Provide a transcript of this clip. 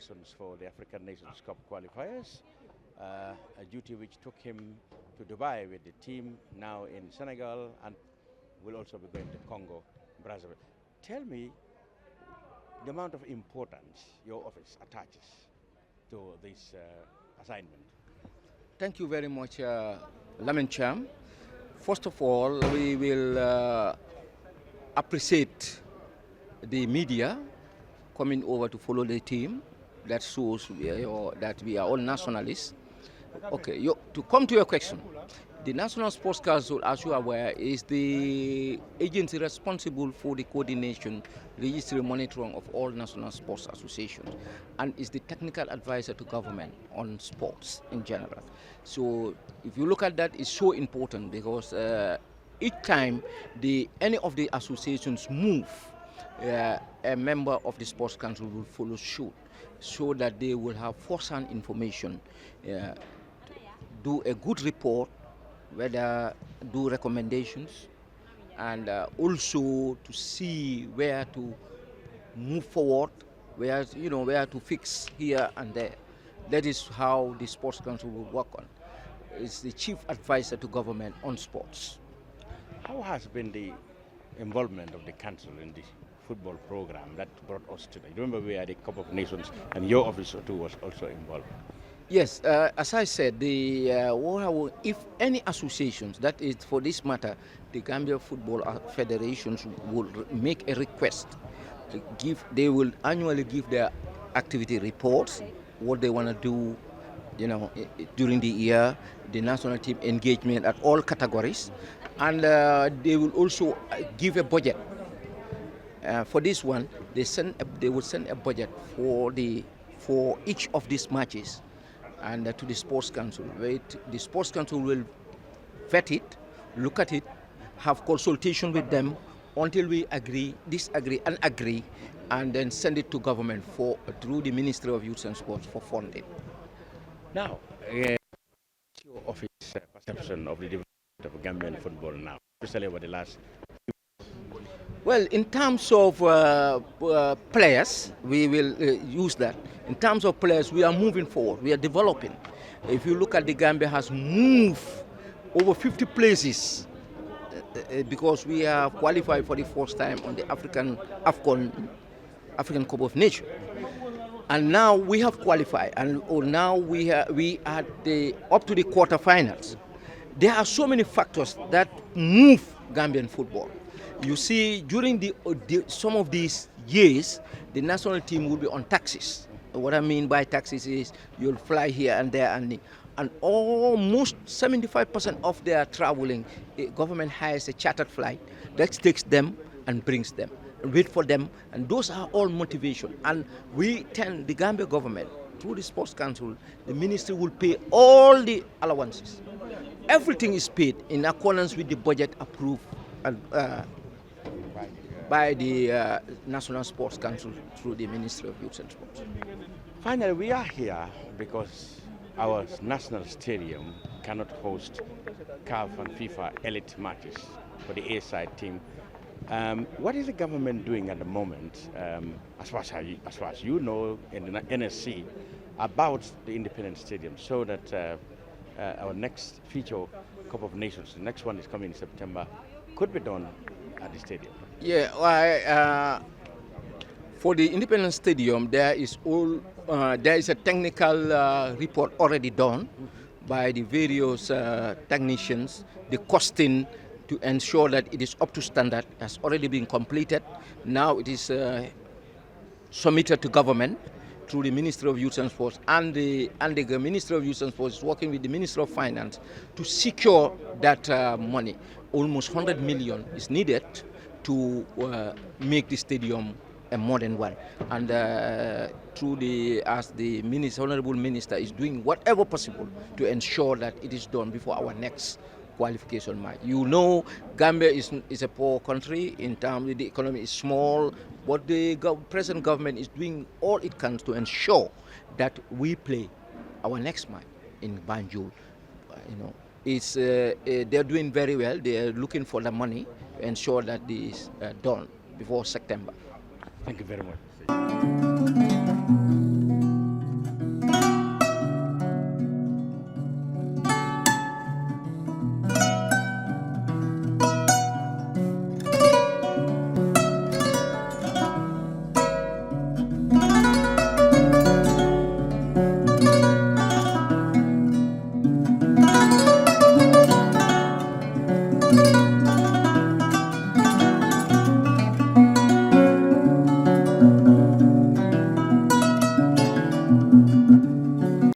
preparations for the African Nations Cup qualifiers, a duty which took him to Dubai with the team, now in Senegal, and will also be going to Congo, Brazzaville. Tell me the amount of importance your office attaches to this assignment. Thank you very much, Lamin Cham. First of all, we will appreciate the media coming over to follow the team. That shows that we are all nationalists. Okay, to come to your question, the National Sports Council, as you are aware, is the agency responsible for the coordination, registry, monitoring of all national sports associations, and is the technical advisor to government on sports in general. So if you look at that, it's so important because each time any of the associations move, a member of the Sports Council will follow suit, so that they will have first-hand information, do a good report, whether do recommendations, and also to see where to move forward, where to fix here and there. That is how the Sports Council will work on. It's the chief advisor to government on sports. How has been the involvement of the council in the football program that brought us today? Remember, we had a Cup of Nations, and your office too was also involved. Yes, as I said, if any associations, that is for this matter, the Gambia Football Federations will make a request. They will annually give their activity reports, what they want to do, during the year, the national team engagement at all categories, and they will also give a budget. For this one, they will send a budget for each of these matches, and to the Sports Council. The Sports Council will vet it, look at it, have consultation with them until we agree, disagree, and agree, and then send it to government through the Ministry of Youth and Sports for funding. Now, your office perception of the development of Gambian football now, especially over the last. Well, in terms of players, we will use that. In terms of players, we are moving forward. We are developing. If you look at the Gambia has moved over 50 places because we have qualified for the first time on the African Cup of Nations. And now we have qualified, and now we are up to the quarterfinals. There are so many factors that move Gambian football. You see, during some of these years, the national team will be on taxis. What I mean by taxis is you'll fly here and there, and almost 75% of their traveling, the government hires a chartered flight that takes them and brings them, wait for them, and those are all motivation. And the Gambia government, through the Sports Council, the ministry will pay all the allowances. Everything is paid in accordance with the budget approved by the National Sports Council through the Ministry of Youth and Sports. Finally, we are here because our national stadium cannot host CAF and FIFA elite matches for the A-side team. What is the government doing at the moment, as far as you know, in the NSC, about the independent stadium, so that our next feature Cup of Nations, the next one is coming in September, could be done at the stadium? Yeah, for the independent stadium, there is a technical report already done by the various technicians. The costing to ensure that it is up to standard has already been completed. Now it is submitted to government through the Ministry of Youth and Sports, and the Ministry of Youth and Sports is working with the Ministry of Finance to secure that money. Almost 100 million is needed to make the stadium a modern one, and as the Honorable Minister is doing whatever possible to ensure that it is done before our next qualification match. You know, Gambia is a poor country in terms of the economy is small, but the present government is doing all it can to ensure that we play our next match in Banjul. They're doing very well. They are looking for the money to ensure that this is done before September. Thank you very much.